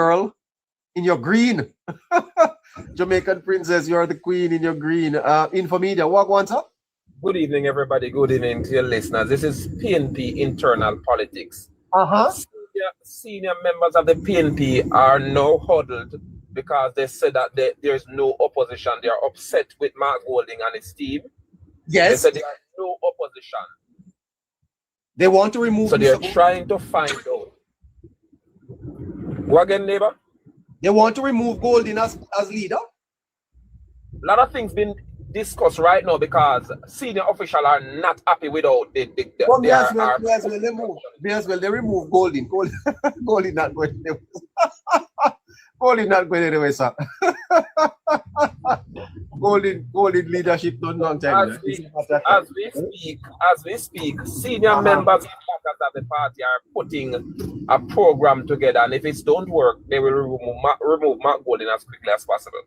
girl in your green. Jamaican princess, you're the queen in your green. Infomedia, what wants up? Good evening, everybody. Good evening to your listeners. This is PNP Internal Politics. Senior members of the PNP are now huddled because they said that there's no opposition. They are upset with Mark Golding and his team. Yes. They said there are no opposition. They want to remove. So they're trying to find out. What again, neighbor? They want to remove Golding as leader. A lot of things been discussed right now because senior officials are not happy without they remove Golding. Golding not going anywhere. Golding not going anywhere, sir. Golding leadership done long time. As we speak, senior members of the party are putting a program together, and if it don't work, they will remove Mark Golding as quickly as possible.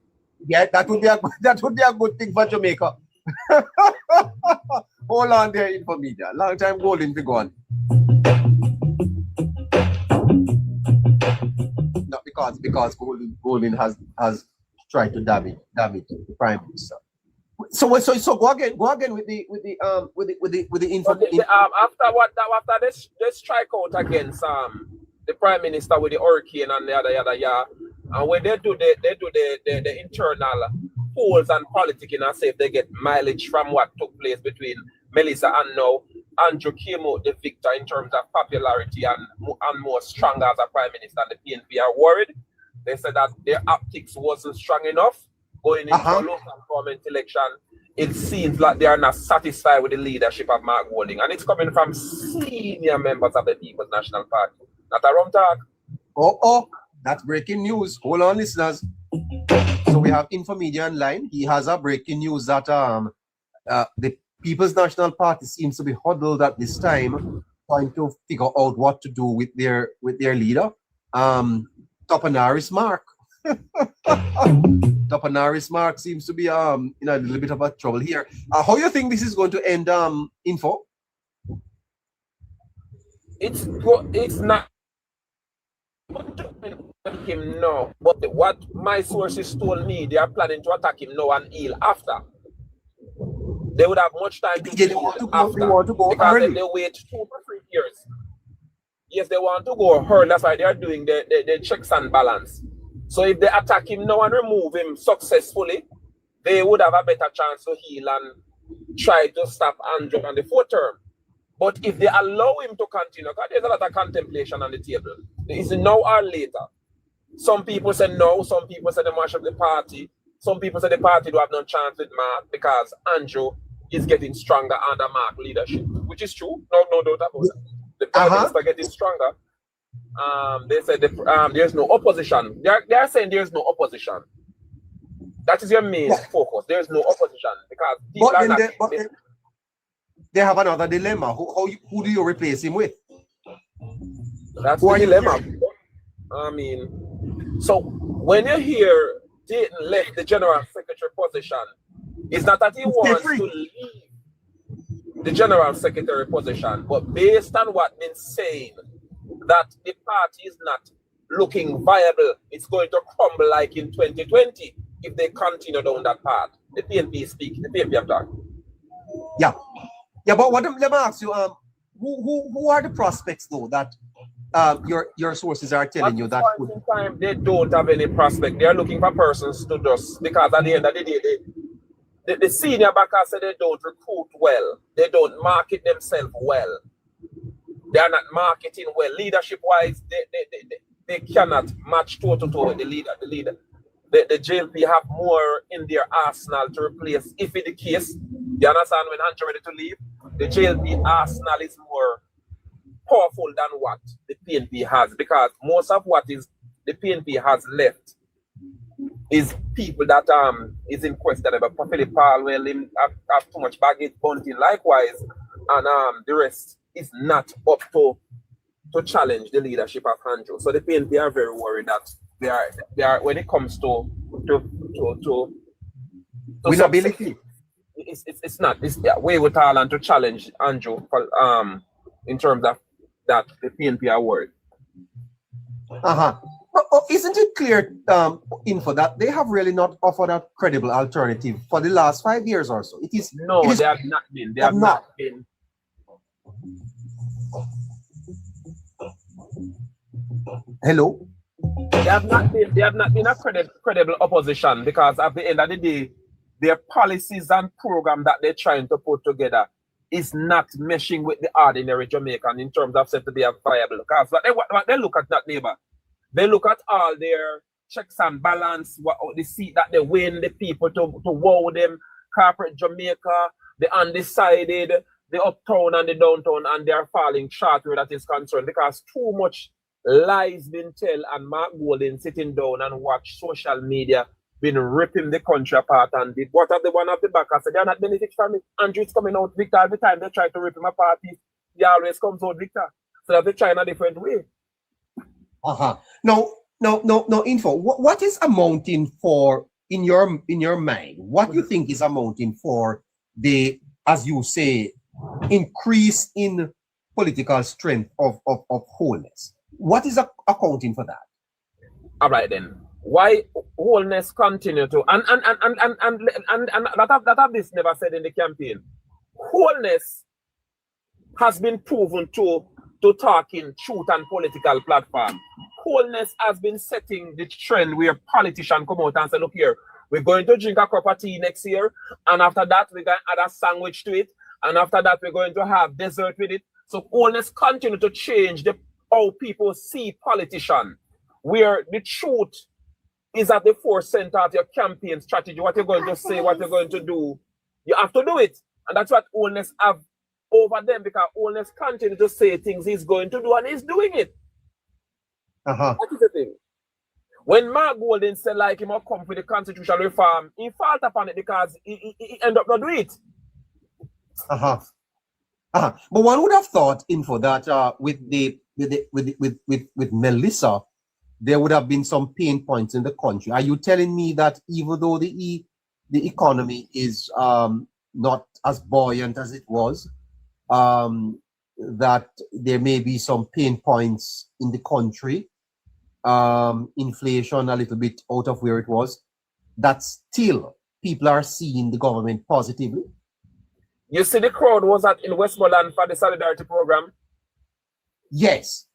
Yeah, that would be a good thing for Jamaica. Hold on there, Infomedia. Long time Golding be gone. Not because Golding has tried to damage the Prime Minister. So go again with the info. After they strike out against the Prime Minister with the hurricane and the other. And when they do the internal polls and politicking and say if they get mileage from what took place between Melissa and now, Andrew came out the victor in terms of popularity and more stronger as a Prime Minister. And the PNP are worried. They said that their optics wasn't strong enough going into a local government election. It seems like they are not satisfied with the leadership of Mark Golding. And it's coming from senior members of the People's National Party. Not a rum talk. Oh. That's breaking news. Hold on, listeners. So we have Infomedia online. He has a breaking news that the People's National Party seems to be huddled at this time, trying to figure out what to do with their leader, Topanaris Mark. Topanaris Mark seems to be in a little bit of a trouble here. How do you think this is going to end, Info? It's not him now, but what my sources told me, they are planning to attack him now and heal after. They would have much time to heal after because they wait 2 to 3 years. Yes, they want to go early. That's why they are doing the checks and balance. So if they attack him now and remove him successfully, they would have a better chance to heal and try to stop Andrew on the 4th term. But if they allow him to continue, because there's a lot of contemplation on the table. Is it now or later? Some people say no, some people say they mash up the party. Some people say the party do have no chance with Mark because Andrew is getting stronger under Mark leadership, which is true. No doubt about it. The Prime Minister getting stronger. They said there's no opposition. They are saying there's no opposition. That is your main focus. There's no opposition because people are not. They have another dilemma. Who do you replace him with? That's the dilemma. I mean, so when you hear Dayton left the General Secretary position, it's not that he wants to leave the General Secretary position, but based on what been saying, that the party is not looking viable, it's going to crumble like in 2020 if they continue down that path. The PNP speak, the PNP have talked. Yeah, but let me ask you, who are the prospects though that your sources are telling you that at the time they don't have any prospect. They are looking for persons to just because at the end of the day, the senior backers say they don't recruit well, they don't market themselves well, they are not marketing well. Leadership wise, they cannot match toe to toe with the leader. The JLP have more in their arsenal to replace if it's the case. You understand when Andrew ready to leave? The JLP arsenal is more powerful than what the PNP has because most of what is the PNP has left is people that is in question about Philip Palwell have too much baggage bunting likewise, and the rest is not up to challenge the leadership of Andrew. So the PNP are very worried that they are when it comes to winnability. It's not way with Thailand to challenge Andrew for, in terms of that the PNP are worried. But isn't it clear, info, that they have really not offered a credible alternative for the last 5 years or so? It is they have not been. They have not been. Hello? They have not been a credible opposition, because at the end of the day, their policies and program that they're trying to put together is not meshing with the ordinary Jamaican in terms of set to be a viable. Because what they look at that, Neighbour, they look at all their checks and balance, the seat that they win, the people to wow them, corporate Jamaica, the undecided, the uptown and the downtown, and they are falling short where that is concerned, because too much lies been told, and Mark Golden sitting down and watch social media been ripping the country apart, and what have the one of the back? I said, they're not benefiting from it. Andrew's coming out victor every time they try to rip him apart. He always comes out victor. So that they try in a different way. No, info. What is amounting for in your mind? What you think is amounting for the, as you say, increase in political strength of Holness? What is accounting for that? All right then. Why Holness continue to and that this never said in the campaign. Holness has been proven to talk in truth and political platform. Holness has been setting the trend where politicians come out and say, look here, we're going to drink a cup of tea next year, and after that we're going to add a sandwich to it, and after that we're going to have dessert with it. So Holness continue to change how people see politicians, where the truth is at the forefront of your campaign strategy. What you're going to say, what you're going to do, you have to do it. And that's what Holness have over them, because Holness continue to say things he's going to do, and he's doing it. That is the thing. When Mark Golden said like him will come with the constitutional reform, he fought upon it because he ended up not doing it. But one would have thought, info, that with Melissa, there would have been some pain points in the country. Are you telling me that even though the economy is not as buoyant as it was, that there may be some pain points in the country, inflation a little bit out of where it was, that still people are seeing the government positively? You see the crowd was in Westmoreland for the Solidarity Program? Yes.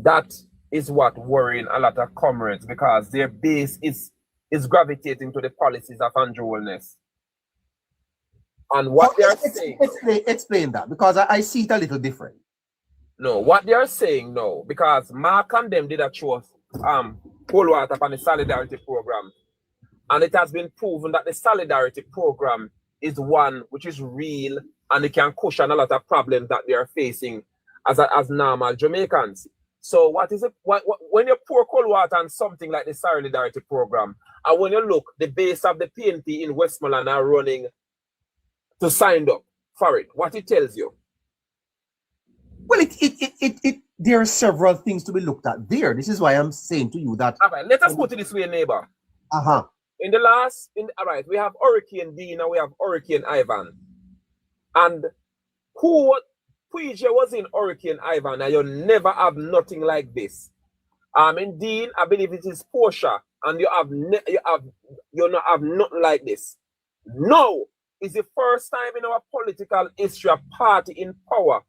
That is what worrying a lot of comrades, because their base is gravitating to the policies of Andrew Holness. And what they are saying... Explain that, because I see it a little different. No, what they are saying no, because Mark and them did a show cold water on the Solidarity Program. And it has been proven that the Solidarity Program is one which is real, and it can cushion a lot of problems that they are facing as normal Jamaicans. So what is it? When you pour cold water on something like the Solidarity Program, and when you look, the base of the PNP in Westmoreland are running to sign up for it, what it tells you? Well, there are several things to be looked at there. This is why I'm saying to you that... All right, let us put it this way, Neighbour. All right, we have Hurricane Dean and we have Hurricane Ivan. And PJ was in Hurricane Ivan, and you never have nothing like this. In Dean, I believe it is Portia, and you not have nothing like this. No, it's the first time in our political history a party in power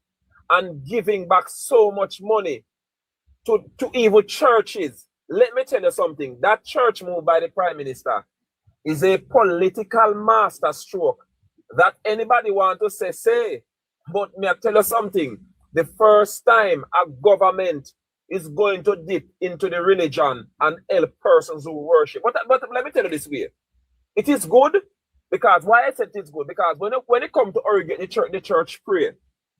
and giving back so much money to evil churches. Let me tell you something. That church move by the Prime Minister is a political master stroke that anybody want to say. But may I tell you something? The first time a government is going to dip into the religion and help persons who worship. But let me tell you this way. It is good, because why I said it's good? Because when it comes to Oregon, the church pray.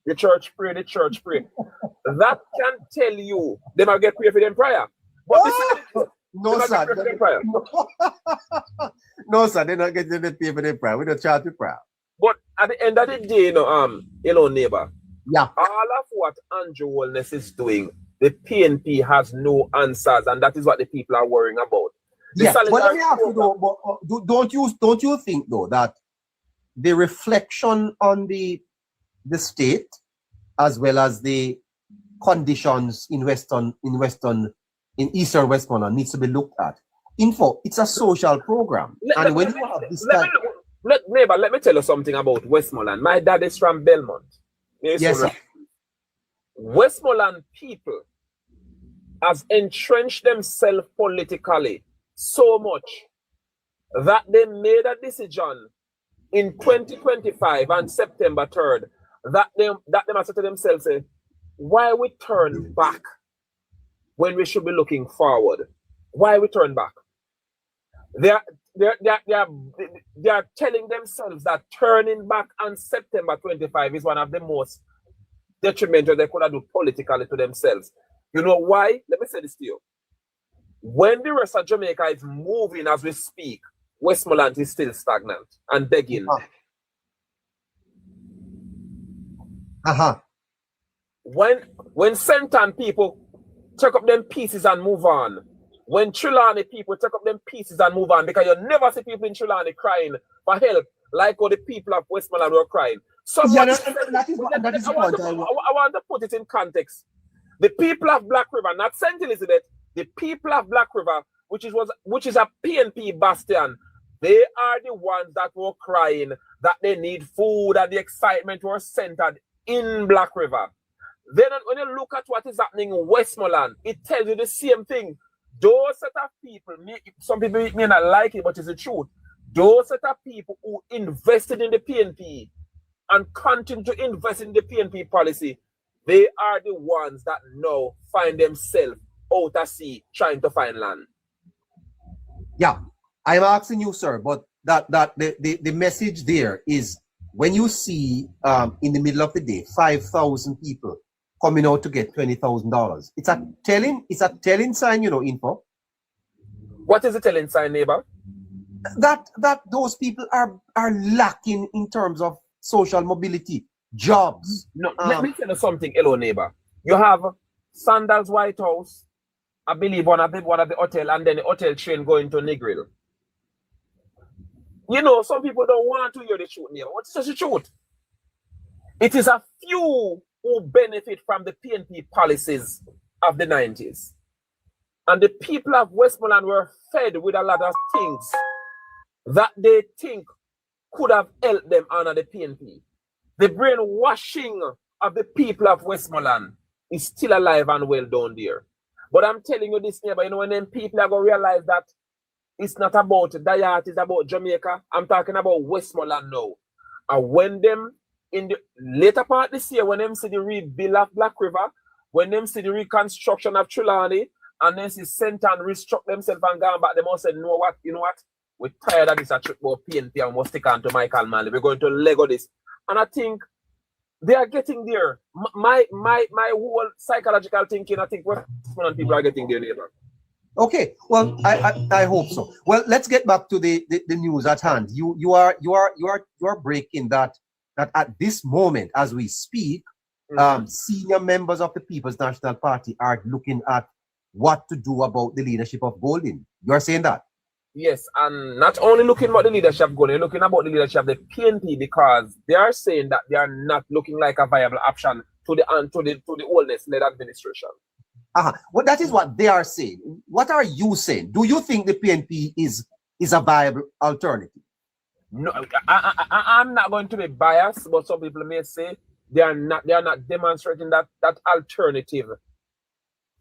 The church pray. That can tell you they might get prayer for them prayer. But no, sir. No, sir, they're not getting the pay for their prayer. We don't charge the prayer. But at the end of the day, Neighbour. Yeah. All of what Andrew Holness is doing, the PNP has no answers, and that is what the people are worrying about. Yeah, but let me ask you though, don't you think though that the reflection on the state as well as the conditions in Western in Eastern Westmoreland needs to be looked at. Info, it's a social program. Neighbor, let me tell you something about Westmoreland. My dad is from Belmont. Yes, sir. Westmoreland people has entrenched themselves politically so much that they made a decision in 2025 and September 3rd that they must say to themselves, say, why we turn back when we should be looking forward? Why we turn back? They are telling themselves that turning back on September 25 is one of the most detrimental they could have done politically to themselves. You know why? Let me say this to you. When the rest of Jamaica is moving as we speak, Westmoreland is still stagnant and begging. When Senton people take up them pieces and move on, when Trelawney people take up them pieces and move on, because you never see people in Trelawney crying for help like all the people of Westmoreland were crying. So I want to put it in context. The people of Black River, not St. Elizabeth, the people of Black River, which is a PNP bastion, they are the ones that were crying that they need food, and the excitement was centered in Black River. Then when you look at what is happening in Westmoreland, it tells you the same thing. Those set of people, some people may not like it, but it's the truth. Those set of people who invested in the PNP and continue to invest in the PNP policy, they are the ones that now find themselves out at sea trying to find land. Yeah, I'm asking you, sir, but the message there is when you see in the middle of the day 5,000 people coming out to get $20,000, it's a telling sign, you know, Info. What is the telling sign, neighbor? That those people are lacking in terms of social mobility, jobs. No, let me tell you something, hello neighbor. You have Sandals White House, I believe one of the hotel, and then the hotel train going to Negril. You know, some people don't want to hear the truth, neighbor. What's the truth? It is a few who benefit from the PNP policies of the 90s. And the people of Westmoreland were fed with a lot of things that they think could have helped them under the PNP. The brainwashing of the people of Westmoreland is still alive and well down there. But I'm telling you this, neighbor, you know, when them people are going to realize that it's not about Dayat, it's about Jamaica. I'm talking about Westmoreland now. And when them, in the later part this year, when them see the rebuild of Black River, when them see the reconstruction of Trelawney, and then see Senton restructure themselves and go back, they must say, you know what? We're tired of this a trip about PNP and we must stick on to Michael Manley. We're going to Lego this. And I think they are getting there. My whole psychological thinking, I think Westmoreland people are getting there, neighbor. Okay, well, I hope so. Well, let's get back to the news at hand. You are breaking that at this moment, as we speak, senior members of the People's National Party are looking at what to do about the leadership of Golden. You are saying that? Yes, and not only looking about the leadership of Golden, looking about the leadership of the PNP, because they are saying that they are not looking like a viable option to the Holness-led administration. Well, that is what they are saying. What are you saying? Do you think the PNP is a viable alternative? No, I'm not going to be biased, but some people may say they are not demonstrating that alternative.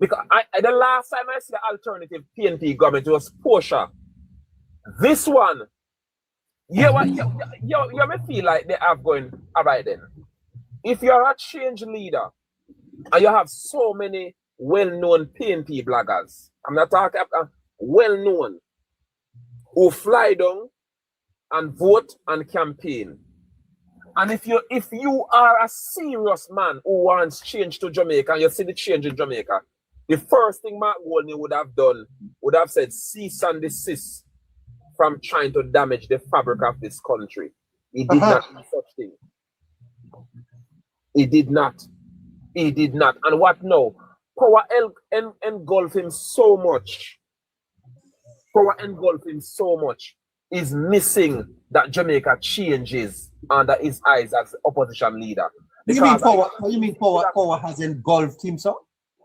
Because the last time I see the alternative PNP government was Portia. This one, you may feel like they have going, all right then. If you're a change leader and you have so many well-known PNP bloggers, I'm not talking about well-known, who fly down and vote and campaign. And if you are a serious man who wants change to Jamaica and you see the change in Jamaica, the first thing Mark Goldney would have done would have said, cease and desist from trying to damage the fabric of this country. He did not do such thing. He did not. He did not. And what now? Power engulf him so much. Power engulf him so much. Is missing that Jamaica changes under his eyes as opposition leader. You mean power has engulfed him, sir?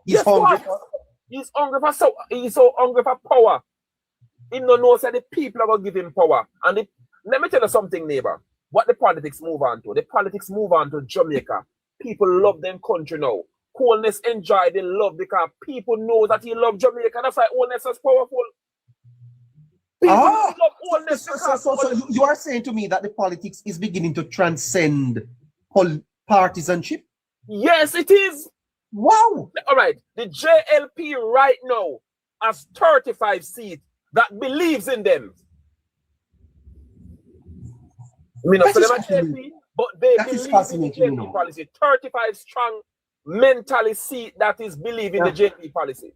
He's hungry. He's so hungry for power. He no knows that the people are going to give him power. And let me tell you something, neighbor. What the politics move on to? The politics move on to Jamaica. People love them country now. Holness enjoy the love because people know that he loves Jamaica. That's why Holness is powerful. People love Holness. So you are saying to me that the politics is beginning to transcend partisanship? Yes, it is. Wow. All right. The JLP right now has 35 seats that believes in them. I mean, so JLP, but they believe in the JLP policy. 35 strong mentally seat that is believing the JLP policy.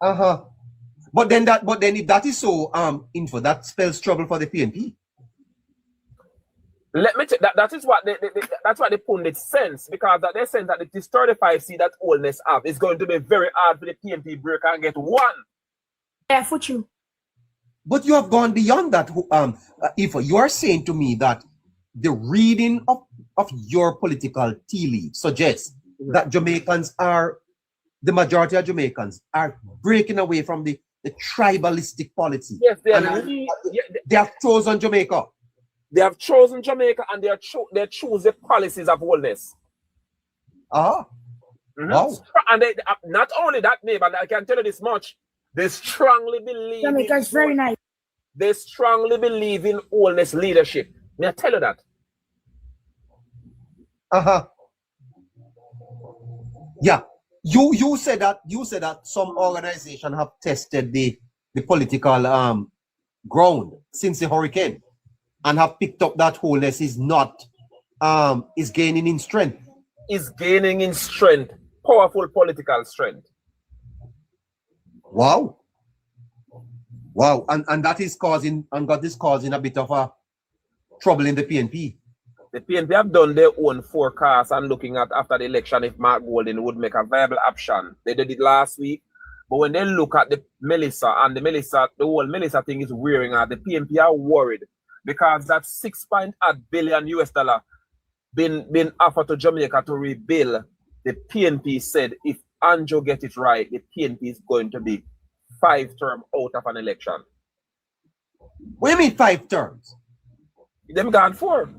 But then if that is so info, that spells trouble for the PNP. Let me tell you, that is what that's what the pundits sense, because that they sense that this 35 seat that Holness have is going to be very hard for the PNP break and get one. Yeah, for you. But you have gone beyond that. If you are saying to me that the reading of your political tea leaf suggests that the majority of Jamaicans are breaking away from the tribalistic policy. Yes, they have chosen Jamaica. They have chosen Jamaica and they choose the policies of Holness. Wow. And they, not only that, neighbor, I can tell you this much. They strongly believe Jamaica's very nice. They strongly believe in Holness leadership. May I tell you that? Yeah. You said that some organization have tested the political ground since the hurricane and have picked up that Holness is not is gaining in strength. Is gaining in strength, powerful political strength. Wow. And that is causing a bit of a trouble in the PNP. The PNP have done their own forecast and looking at after the election if Mark Golding would make a viable option. They did it last week. But when they look at the Melissa and the whole Melissa thing is wearing out, the PNP are worried because that $6.8 billion US been offered to Jamaica to rebuild. The PNP said if Andrew get it right, the PNP is going to be 5 terms out of an election. What do you mean 5 terms? Them gone 4.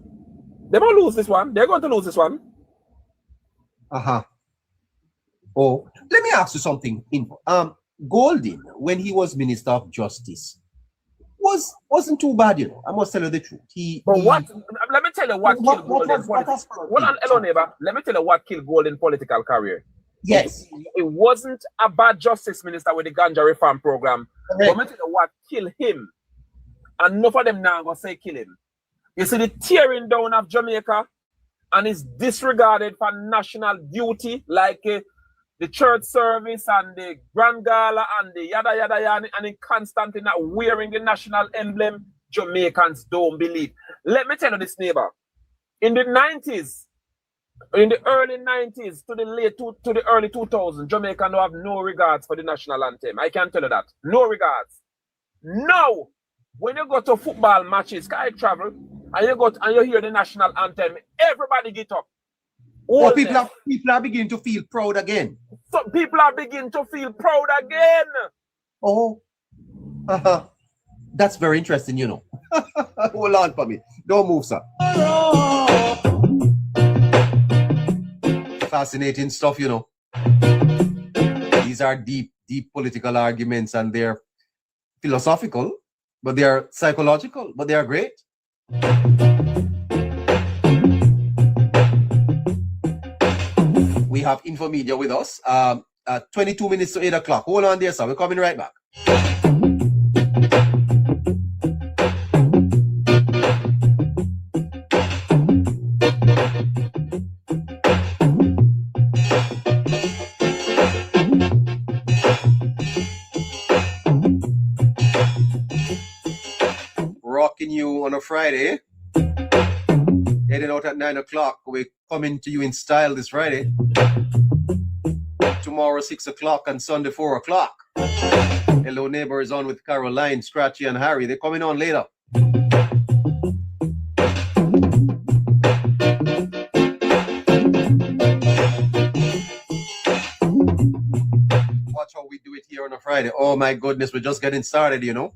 They won't lose this one. They're going to lose this one. Oh, let me ask you something. Golding, when he was Minister of Justice, wasn't too bad, you know. I must tell you the truth. Let me tell you what killed Golding. Hello, neighbor. Let me tell you what killed Golding political career. Yes. It wasn't a bad justice minister with the ganja reform program. But let me tell you what killed him. And enough of them now going to say kill him. You see the tearing down of Jamaica and is disregarded for national duty like the church service and the Grand Gala and the yada yada yada and in constantly not wearing the national emblem. Jamaicans don't believe. Let me tell you this, neighbor. In the 90s, in the early 90s to the early 2000s, Jamaica now have no regards for the national anthem. I can tell you that. No regards. Now, when you go to football matches, I travel, and you hear the national anthem, everybody get up. Oh, people are beginning to feel proud again. So people are beginning to feel proud again. Oh, that's very interesting, you know. Hold on for me. Don't move, sir. Fascinating stuff, you know. These are deep political arguments, and they're philosophical, but they are psychological, but they are great. We have Infomedia with us. 22 minutes to 8 o'clock. Hold on there, sir. We're coming right back. Rocking you on a Friday. Heading out at 9 o'clock. We're coming to you in style this Friday. Tomorrow 6 o'clock and Sunday 4 o'clock. Hello Neighbor is on with Caroline, Scratchy and Harry. They're coming on later. Watch how we do it here Friday. Oh my goodness, we're just getting started, you know.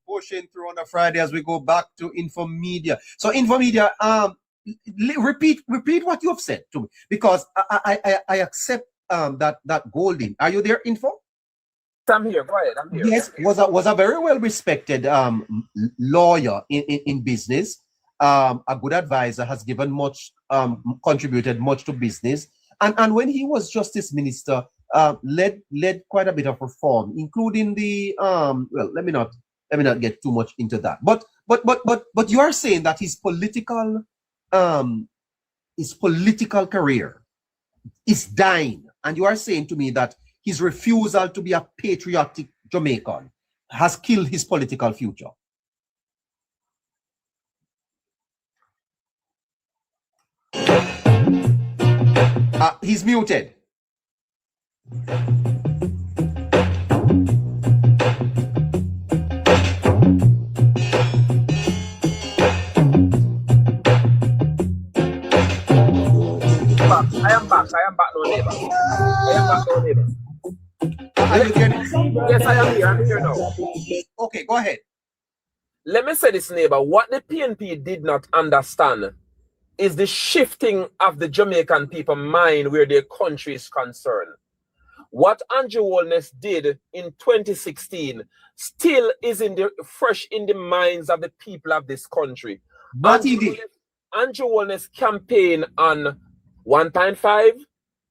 Pushing through on a Friday as we go back to Infomedia. So Infomedia, repeat what you have said to me, because I accept that Golding. Are you there, Info? I'm here. Go ahead. I'm here. Yes, was a very well respected lawyer in business. A good advisor, has given much, contributed much to business, and when he was justice minister, led quite a bit of reform, including the well, let me not get too much into that. But you are saying that his political career is dying, and you are saying to me that his refusal to be a patriotic Jamaican has killed his political future. He's muted. I am back no neighbor. Are you hearing? Yes, I am here. I'm here now. Okay, go ahead. Let me say this, neighbor. What the PNP did not understand is the shifting of the Jamaican people mind where their country is concerned. What Andrew Holness did in 2016 still is fresh in the minds of the people of this country. Andrew Holness campaign on 1.5,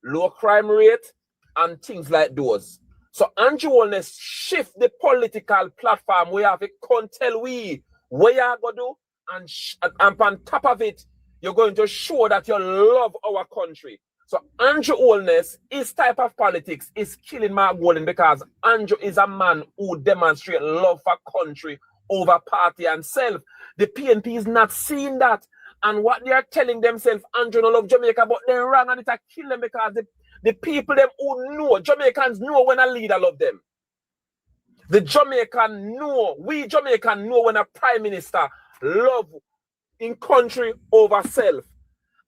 low crime rate, and things like those. So Andrew Holness shift the political platform. We have a tell we what you are going to do, and on top of it, you're going to show that you love our country. So Andrew Holness, his type of politics is killing Mark Golding, because Andrew is a man who demonstrates love for country over party and self. The PNP is not seeing that. And what they are telling themselves, Andrew don't love Jamaica, but they're wrong, and it's a kill them, because the people them who know, Jamaicans know when a leader love them. The Jamaican know, we Jamaican know when a prime minister love in country over self.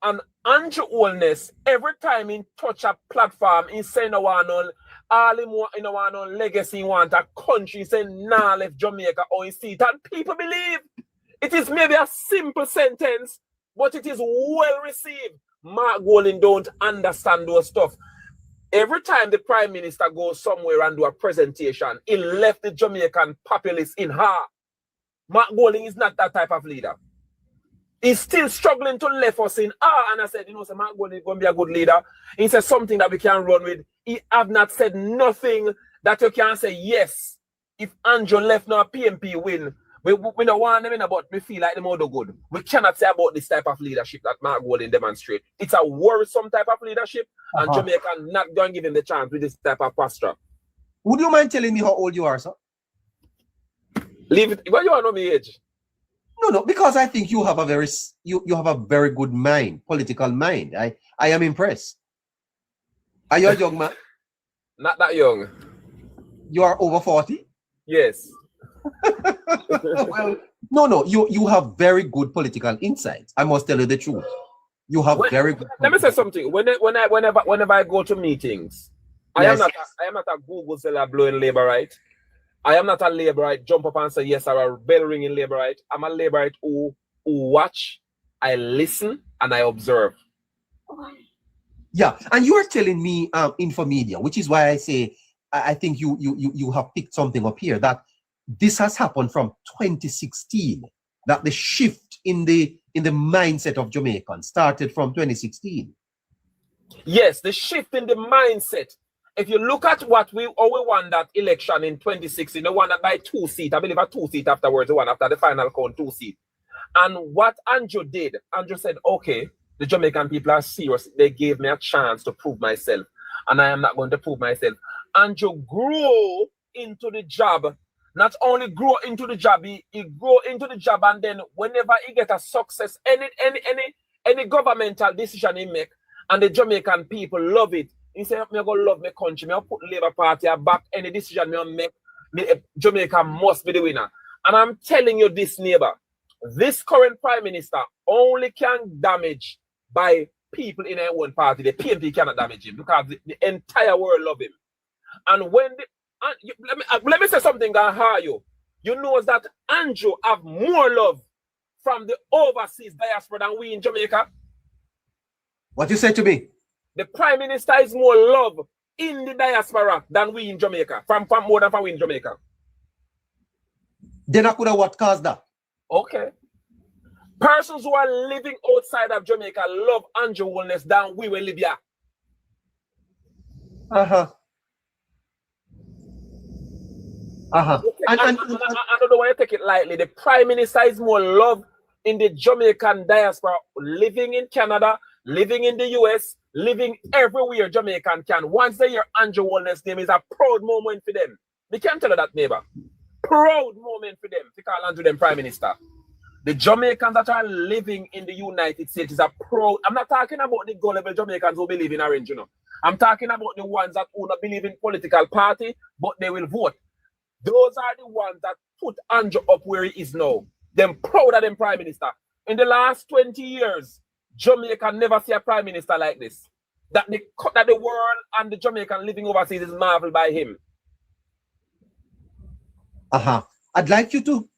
And Andrew Holness, every time he touch a platform, he say no one on all him want, you know, on legacy, he want a country, he say nah left Jamaica or he see it. And people believe it is maybe a simple sentence, but it is well received. Mark Golding don't understand those stuff. Every time the prime minister goes somewhere and do a presentation, he left the Jamaican populace in heart. Mark Golding is not that type of leader. He's still struggling to left us in and I said, you know, so Mark Golding is going to be a good leader. He said something that we can run with. He have not said nothing that you can say, yes, if Andrew left now, PNP win. We don't want them in, but we feel like them all do good. We cannot say about this type of leadership that Mark Golding demonstrates. It's a worrisome type of leadership, and Jamaica not going to give him the chance with this type of posture. Would you mind telling me how old you are, sir? Leave it. Well, you want to know my age? No, because I think you have a very good mind, political mind. I am impressed. Are you a young man? Not that young. You are over 40? Yes. Well, no, you have very good political insights. I must tell you the truth. You have very good. Let me say something. Whenever I go to meetings, yes. I am not a Google seller blowing labor right. I am not a laborite jump up and say yes, or a bell ringing laborite. I'm a laborite who watch, I listen, and I observe. Yeah, and you are telling me Infomedia, which is why I say I think you have picked something up here, that this has happened from 2016. That the shift in the mindset of Jamaicans started from 2016. Yes, the shift in the mindset. If you look at what we won that election in 2016, they won that by 2 seats. I believe a 2 seat afterwards, they won after the final count 2 seats. And what Andrew did, Andrew said, okay, the Jamaican people are serious. They gave me a chance to prove myself, and I am not going to prove myself. Andrew grew into the job. Not only grow into the job, he grow into the job, and then whenever he get a success, any governmental decision he make, and the Jamaican people love it, He said, me go love my country, me put Labour Party back any decision me make, Jamaica must be the winner. And I'm telling you this, neighbor, this current Prime Minister only can damage by people in their own party. The PNP cannot damage him because the entire world love him. And when let me say something that hurt you. You know that Andrew have more love from the overseas diaspora than we in Jamaica. What you say to me? The Prime Minister is more love in the diaspora than we in Jamaica. From more than we in Jamaica. Then I could have what caused that? Okay. Persons who are living outside of Jamaica love Andrew Holness than we will live here. Okay. And I don't know why you take it lightly. The Prime Minister is more love in the Jamaican diaspora, living in Canada, living in the US, living everywhere Jamaican can. Once they hear Andrew Holness' name, is a proud moment for them. We can't tell you that, neighbor. Proud moment for them to call Andrew them Prime Minister. The Jamaicans that are living in the United States is a proud. I'm not talking about the gullible Jamaicans who believe in Orange, you know. I'm talking about the ones that do not believe in political party, but they will vote. Those are the ones that put Andrew up where he is now. Them proud of them Prime Minister. In the last 20 years, Jamaica never see a Prime Minister like this. That the world and the Jamaican living overseas is marveled by him. I'd like you to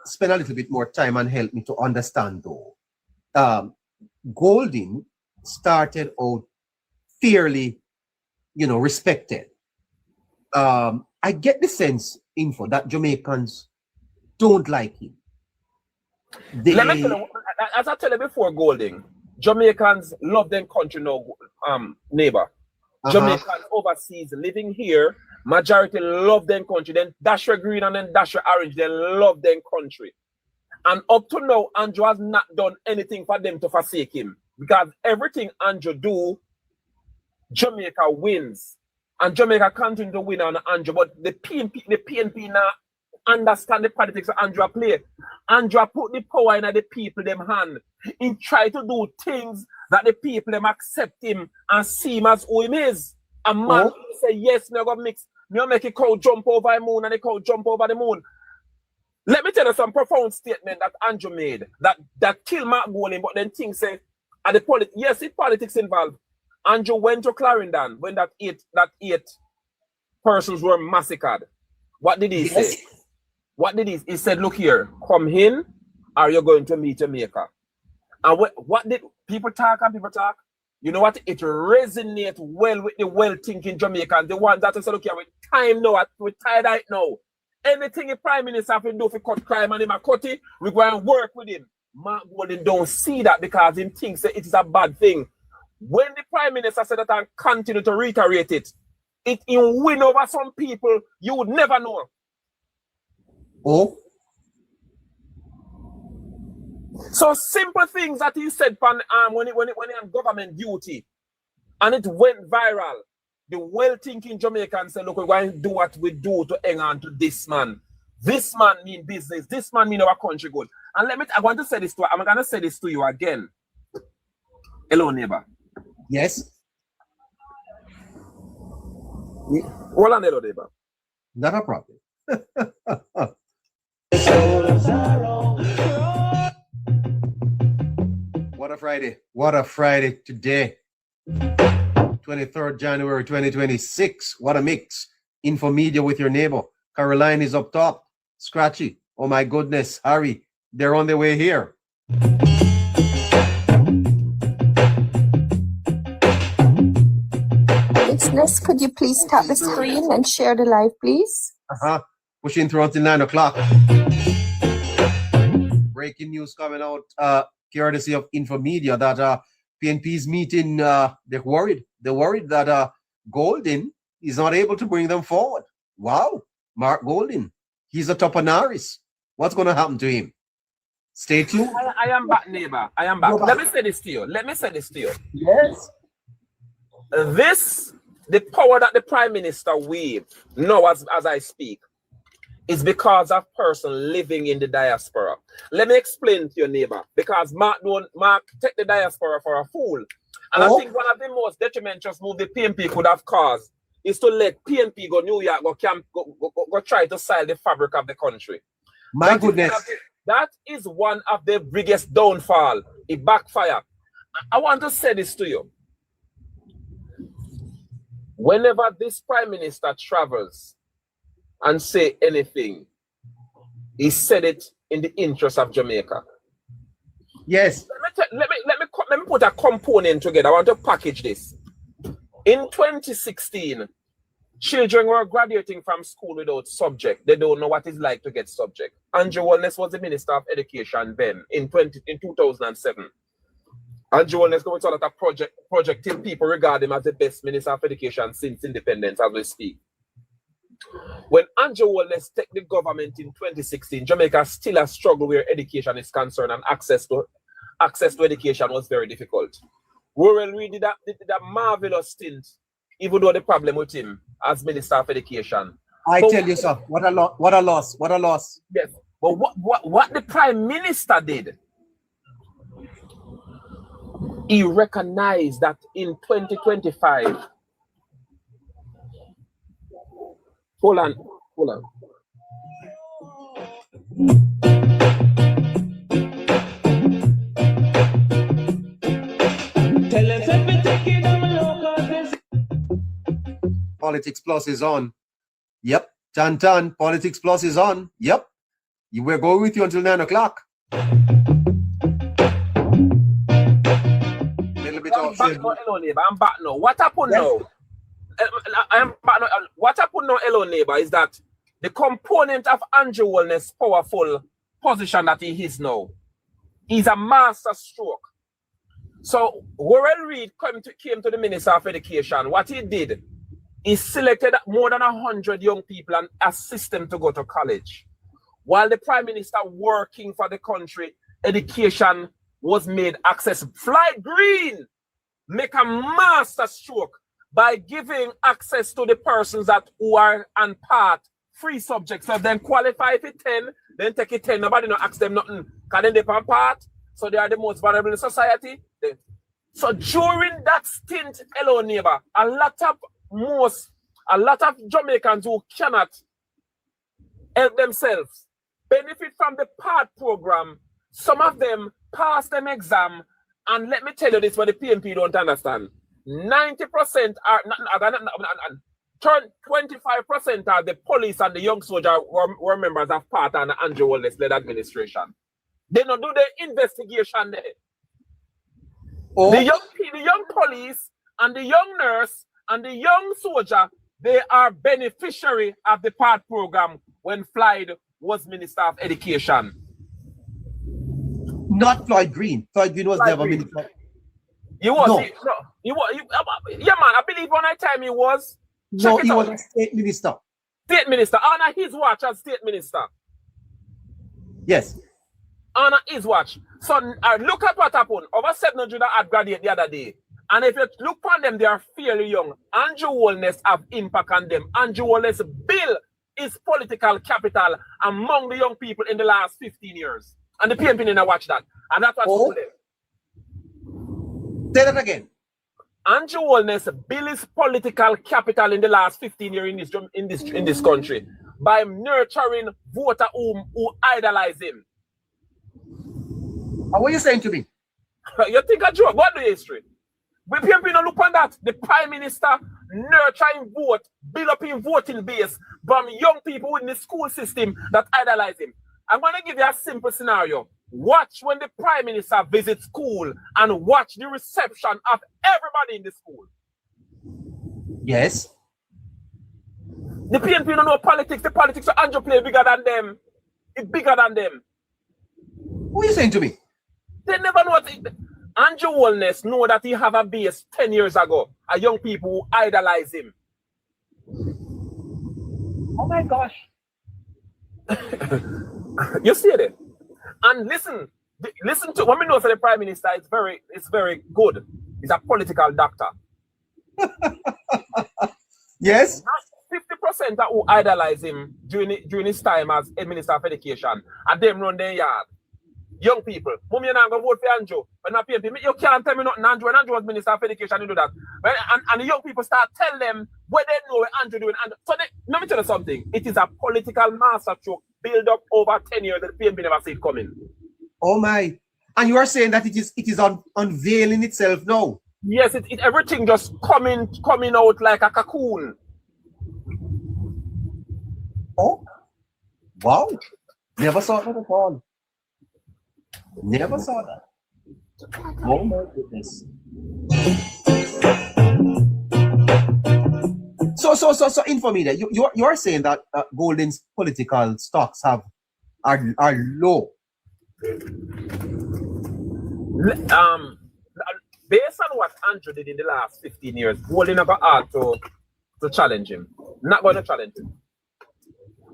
spend a little bit more time and help me to understand, though. Golding started out fairly, respected. I get the sense, info, that Jamaicans don't like him. Let me tell you, as I tell you before, Golding, Jamaicans love them country now, neighbor. Jamaicans overseas living here, majority love them country. Then dash green and then dash orange, they love them country. And up to now, Andrew has not done anything for them to forsake him. Because everything Andrew do, Jamaica wins. And Jamaica continue to win on Andrew. But the PNP now understand the politics that Andrew play. Andrew put the power in the people them hand. He try to do things that the people them accept him and see him as who he is. A man say, yes, me go mix. Me make a cow jump over the moon and the cow jump over the moon. Let me tell you some profound statement that Andrew made that killed Mark Golding, but then things say, and the politics, yes, it's politics involved. Andrew went to Clarendon when that eight persons were massacred. What did he say? What did he said, look here, come in, or you're going to meet Jamaica. And what did people talk and people talk? You know what? It resonates well with the well-thinking Jamaicans, the ones that say, look here, with time now, we're tired right now. Anything the Prime Minister have to do for cut crime and him a cut it, we go and work with him. Mark Golding don't see that because he thinks that it is a bad thing. When the Prime Minister said that and continue to reiterate it in win over some people you would never know. Oh. So simple things that he said when he on government duty and it went viral. The well-thinking Jamaicans said, look, we're going to do what we do to hang on to this man. This man mean business. This man mean our country good. And I'm going to say this to you again. Hello, neighbor. Yes. Hold on, hello, neighbor. Not a problem. What a Friday. What a Friday today. 23rd January 2026. What a mix. Infomedia with your neighbor. Caroline is up top. Scratchy. Oh my goodness. Harry. They're on their way here. Listeners, could you please tap the screen and share the live, please? Pushing through until 9 o'clock. Breaking news coming out, courtesy of Infomedia, that PNP's meeting, they're worried. They're worried that Golding is not able to bring them forward. Wow. Mark Golding. He's a Toponaris. What's going to happen to him? Stay tuned. I am back, neighbor. I am back. Let me say this to you. Yes. The power that the Prime Minister waved now as I speak is because of person living in the diaspora. Let me explain to your neighbor, because Mark take the diaspora for a fool. And I think one of the most detrimental moves the PNP could have caused is to let PNP go New York, go try to sell the fabric of the country. My goodness. That is one of the biggest downfall. It backfire. I want to say this to you. Whenever this prime minister travels and say anything, he said it in the interest of Jamaica. Yes. Let me put a component together. I want to package this. In 2016, children were graduating from school without subject. They don't know what it's like to get subject. Andrew Holness was the Minister of Education then in 2007. Andrew Holness going to a project till people regard him as the best Minister of Education since independence as we speak. When Andrew Holness took the government in 2016, Jamaica still a struggle where education is concerned and access to education was very difficult. Worrell Reid did a marvelous stint, even though the problem with him as Minister of Education. I tell you, sir, what a loss. Yes, but what the Prime Minister did, he recognized that in 2025. Hold on. Politics Plus is on. Yep. Tan, Politics Plus is on. Yep. We're going with you until 9 o'clock. I'm back now. What happened now? What happened now, hello neighbor, is that the component of Andrew Holness' powerful position that he is now is a master stroke. So Worrell Reid came to the Minister of Education. What he did is selected more than 100 young people and assist them to go to college. While the Prime Minister working for the country, education was made accessible. Fly Green make a master stroke by giving access to the persons who are on part free subjects. So then qualify for 10, then take it 10. Nobody no ask them nothing. Can they on part? So they are the most vulnerable in society. So during that stint, hello neighbor, a lot of Jamaicans who cannot help themselves benefit from the part program. Some of them pass them exam, and let me tell you this, what the PNP don't understand. 90% are 25% are the police and the young soldier were members of part and the Andrew Holness-led administration. They don't do the investigation there. Oh. The young police and the young nurse and the young soldier, they are beneficiary of the part program when Floyd was Minister of Education. Not Floyd Green. Floyd Green was never Minister. He was. No. He was. Yeah, man. I believe one time he was. No, he was a state minister. State minister. Honor his watch as state minister. Yes. Honor his watch. So look at what happened. Over 700 had graduated the other day. And if you look on them, they are fairly young. Andrew Holness have impact on them. Andrew Holness built his political capital among the young people in the last 15 years. And the PNP didn't watch that. And that's what told them. Say that again. Andrew Holness built his political capital in the last 15 years in this country by nurturing voters who idolize him. What are you saying to me? You think a joke? What the history? When PNP don't look on that, the Prime Minister nurturing vote, build up his voting base from young people in the school system that idolize him. I'm going to give you a simple scenario. Watch when the Prime Minister visits school and watch the reception of everybody in the school. Yes. The PNP don't know politics. The politics of Andrew play bigger than them. It's bigger than them. What are you saying to me? They never know what Andrew Holness know that he have a base 10 years ago. A young people who idolize him. Oh my gosh. You see it? And listen to what we know for the Prime Minister, it's very good. He's a political doctor. Yes. 50% who idolize him during his time as Minister of Education, and them run their yard. young people. Mummy and I go vote for Andrew. But not PNP. You can't tell me nothing. Andrew was Minister of Education, you do that. And the young people start telling them what they know what Andrew doing. And so let me tell you something. It is a political masterstroke built up over 10 years that the PNP never see it coming. Oh my. And you are saying that it is unveiling itself now. Yes, everything just coming out like a cocoon. Oh, wow. Never saw that at all. Never saw that. Oh my goodness. So inform me that you are saying that Golden's political stocks are low. Based on what Andrew did in the last 15 years, Golden never had to challenge him. Not going to challenge him.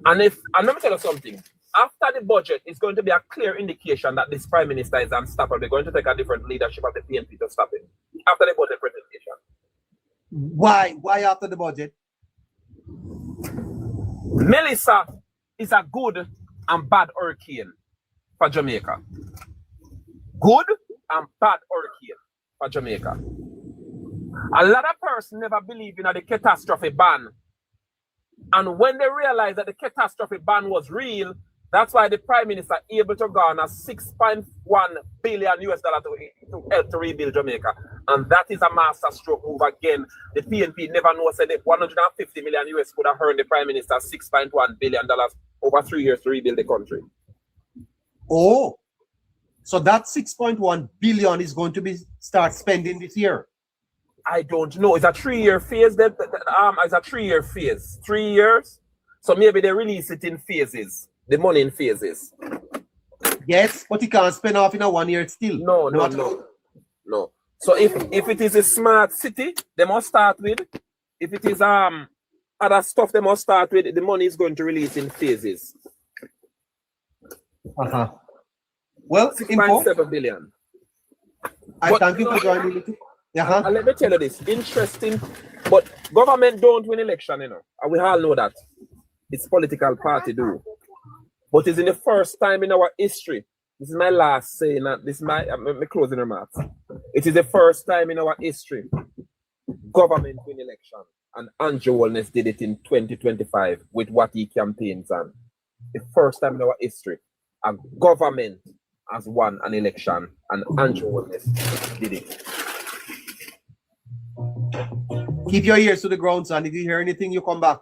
And let me tell you something. After the budget, it's going to be a clear indication that this Prime Minister is unstoppable. They're going to take a different leadership of the PNP to stop him. After the budget presentation. Why? Why after the budget? Melissa is a good and bad hurricane for Jamaica. Good and bad hurricane for Jamaica. A lot of persons never believe in the catastrophe ban. And when they realized that the catastrophe ban was real, that's why the Prime Minister able to garner $6.1 billion to help to rebuild Jamaica. And that is a master stroke move again. The PNP never knows that $150 million could have earned the Prime Minister $6.1 billion over 3 years to rebuild the country. Oh, so that 6.1 billion is going to be start spending this year? I don't know. It's a 3-year phase. It's a 3-year phase. 3 years. So maybe they release it in phases. The money in phases. Yes, but you can't spend off in a 1 year still. No. So if it is a smart city, they must start with. If it is other stuff, they must start with. The money is going to release in phases. Well, 6.7 billion. I thank you for joining me. And let me tell you this, interesting, but government don't win election, you know, and we all know that. It's political party do. But it's in the first time in our history, this is my last saying, this is my closing remarks. It is the first time in our history, government win election, and Andrew Holness did it in 2025 with what he campaigns on. The first time in our history, a government has won an election, and Andrew Holness did it. Keep your ears to the ground, son. If you hear anything, you come back.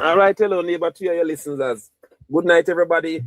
All right, hello, neighbor, to your listeners. Good night, everybody.